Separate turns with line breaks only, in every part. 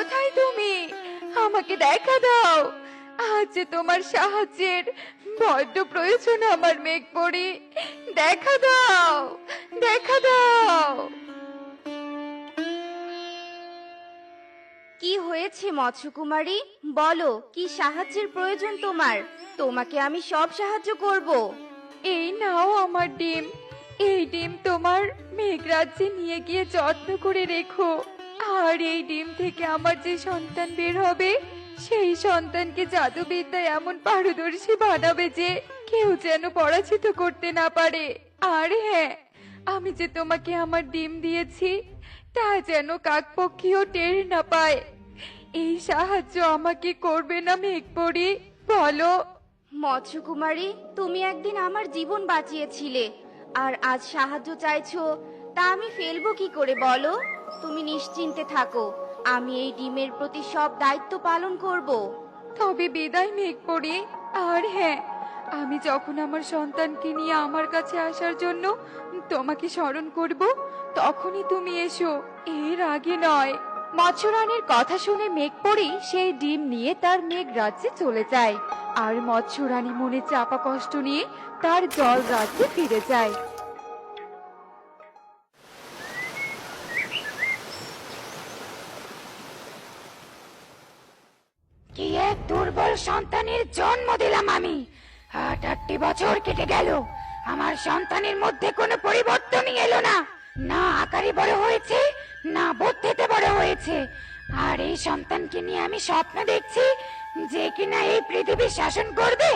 কোথায় তুমি? আমাকে দেখা দাও। আজ যে তোমার সাহায্যের বড্ড প্রয়োজন আমার মেঘপরি। দেখা দাও, দেখা দাও।
কি হয়েছে মৎস্যকুমারী? বলো, কি সাহায্যের প্রয়োজন তোমার? তোমাকে আমি সব সাহায্য করব।
এই নাও আমার ডিম। এই ডিম তোমার মেঘরাজ্যে নিয়ে গিয়ে যত্ন করে রেখো। আর এই ডিম থেকে আমার যে সন্তান বের হবে, সেই সন্তানকে জাদুবিদ্যায় এমন পারদর্শী বানাবে যে কেউ যেন পরাজিত করতে না পারে। আর হ্যাঁ, আমি যে তোমাকে আমার ডিম দিয়েছি তা যেন কাকপক্ষীও টের না পায়। এই সাহায্য আমাকে করবে না মেঘপরি? বলো।
মৎস্যকুমারী, তুমি একদিন আমার জীবন বাঁচিয়েছিলে, আর আজ সাহায্য চাইছো? তা আমি ফেলবো কি করে বলো? তুমি নিশ্চিন্তে থাকো, আমি এই ডিমের প্রতি সব দায়িত্ব পালন করব।
তবে বিদায় মেঘপরি। আর হ্যাঁ, আমি যখন আমার সন্তানকে নিয়ে আমার কাছে আসার জন্য তোমাকে স্মরণ করব, তখনই তুমি এসো, এর আগে নয়। মৎস্যরানীর কথা শুনে মেঘপরি সেই ডিম নিয়ে তার মেঘ রাজ্যে চলে যায়। আর মৎস্যরানী মনে চাপা কষ্ট নিয়ে তার জল রাজ্যে ফিরে যায়। কি এক দুর্বল সন্তানের জন্ম দিলাম আমি! 8টি বছর কেটে গেল, আমার সন্তানের মধ্যে কোনো পরিবর্তনই এলো না। না আকারে বড় হয়েছে, না বুদ্ধিতে বড় হয়েছে। আর এই সন্তানকে নিয়ে আমি স্বপ্ন দেখছি যে কিনা এই পৃথিবী শাসন করবে।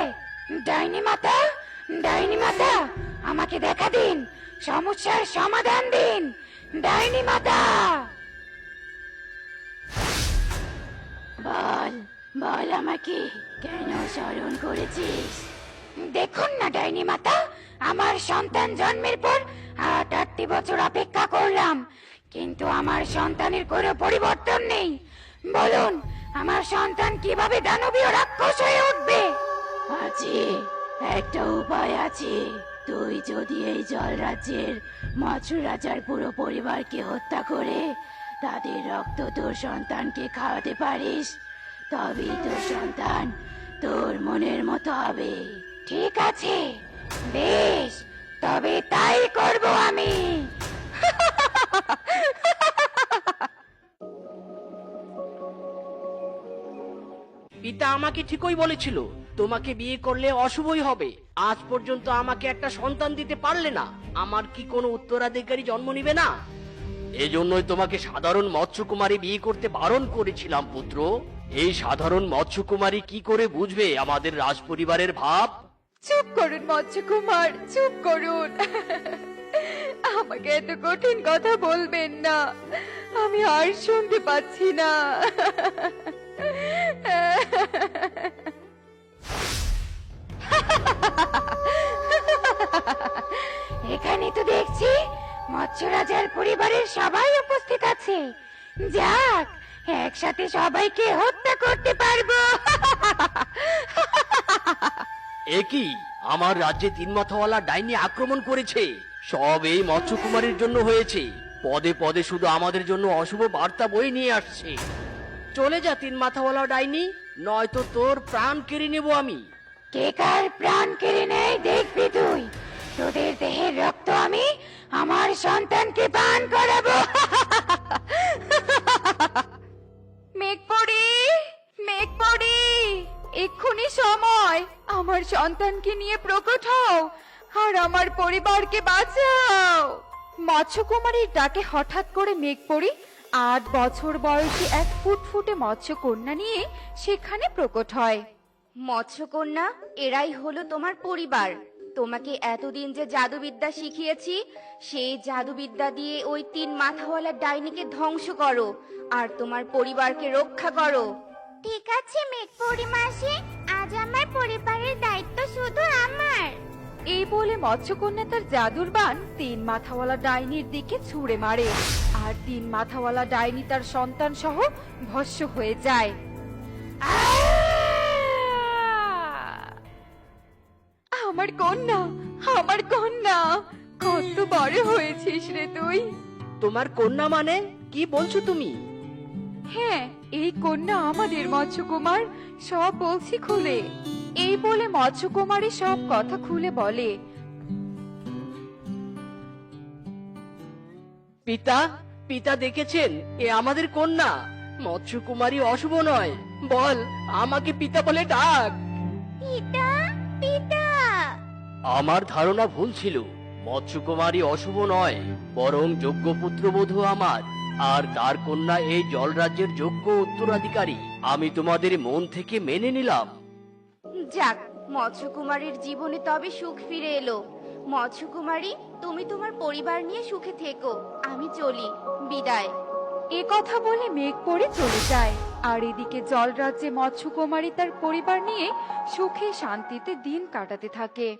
ডাইনি মাতা, ডাইনি মাতা, আমাকে দেখা দিন, সমস্যার সমাধান দিন। ডাইনি মাতা, বল, বল আমাকে কেন স্মরণ করেছিস? দেখুন না ডাইনি মাতা, আমার সন্তান জন্মের পর 8টি বছর অপেক্ষা করলাম, কিন্তু আমার সন্তানের কোনো পরিবর্তন নেই। বলুন, আমার সন্তান কিভাবে দানবীয় রাক্ষস হয়ে উঠবে? আছে, একটা উপায় আছে। তুই যদি এই জল রাজ্যের মৎস্য রাজার পুরো পরিবারকে হত্যা করে তাদের রক্ত তোর সন্তানকে খাওয়াতে পারিস, তবেই তোর সন্তান তোর মনের মতো হবে। ঠিক আছে, বেশ, তবে তাই করব আমি।
পিতা আমাকে ঠিকই বলেছিল, তোমাকে বিয়ে করলে অশুভই হবে। আজ পর্যন্ত আমাকে একটা সন্তান দিতে পারলে না, আমার কি কোনো উত্তরাধিকারী জন্ম নিবে না? এজন্যই তোমাকে সাধারণ মৎস্যকুমারী বিয়ে করতে বারণ করেছিলাম পুত্র। এই সাধারণ মৎস্যকুমারী কি করে বুঝবে আমাদের রাজপরিবারের ভাব?
চুপ করুন মৎস্যকুমার, চুপ করুন। আমাকে এত কঠিন কথা বলবেন না, আমি আর শুনতে পাচ্ছি না। এখানে তো দেখছি মৎস্য রাজার পরিবারের সবাই উপস্থিত আছে। যাক, একসাথে সবাইকে হত্যা করতে পারবো।
একই, আমার রাজ্যে 3 মাথাওয়ালা ডাইনি আক্রমণ করেছে। সব এই মৎস্যকুমারীর জন্য হয়েছে। পদে পদে শুধু আমাদের জন্য অশুভ বার্তা বয়ে নিয়ে আসছে। চলে যা 3 মাথাওয়ালা ডাইনি, নয়তো তোর প্রাণ কেড়ে নেব আমি।
কে কার প্রাণ কেড়ে নেয় দেখবি তুই। তোদের দেহের রক্ত আমি আমার সন্তানকে পান করাবো। মেঘপরি, মেঘপরি, এক্ষুনি সময়, আমার সন্তানকে নিয়ে প্রকট হও আর আমার পরিবারকে বাঁচাও। মৎস্যকুমারীর ডাকে হঠাৎ করে মেঘপরি 8 বছর বয়সী এক ফুটফুটে মৎস্যকন্যা নিয়ে সেখানে প্রকট হয়।
মৎস্যকন্যা, এরাই হলো তোমার পরিবার। তোমাকে এতদিন যে জাদুবিদ্যা শিখিয়েছি, সেই জাদুবিদ্যা দিয়ে ওই 3 মাথাওয়ালা ডাইনিকে ধ্বংস করো আর তোমার পরিবারকে রক্ষা করো।
ঠিক আছে মেঘপরি মাসি, আজ আমার পরিবারের দায়িত্ব শুধু আমার।
এই বলে মৎস্যকন্যা তার জাদুর বান 3 মাথাওয়ালা ডাইনির দিকে ছুঁড়ে মারে। আর 3 মাথাওয়ালা ডাইনি তার সন্তান সহ ভস্ম হয়ে যায়। আমার কন্যা, আমার কন্যা, কত বড় হয়েছিস রে তুই।
তোমার কন্যা মানে কি বলছো তুমি?
হ্যাঁ,
এই কন্যা আমাদের মৎস্যকুমার, সব বলছি খুলে। এই বলে মৎস্যকুমারী সব কথা খুলে বলে।
পিতা, পিতা দেখেছেন, এ আমাদের কন্যা। মৎস্যকুমারী অশুভ নয়। বল, আমাকে পিতা বলে ডাক।
পিতা, পিতা।
আমার ধারণা ভুল ছিল। মৎস্যকুমারী অশুভ নয়, বরং যোগ্য পুত্রবধূ আমার। আর তার কন্যা এই জলরাজ্যের যোগ্য উত্তরাধিকারী। আমি তোমাদের মন থেকে মেনে নিলাম।
যাক, মৎস্যকুমারীর জীবনে তবে সুখ ফিরে এলো। মৎস্যকুমারী, তুমি তোমার পরিবার নিয়ে সুখে থেকো। আমি চলি, বিদায়।
এ কথা বলে মেঘ পড়ে চলে যায়। আর এদিকে জলরাজ্যে মৎস্যকুমারী তার পরিবার নিয়ে সুখে শান্তিতে দিন কাটাতে থাকে।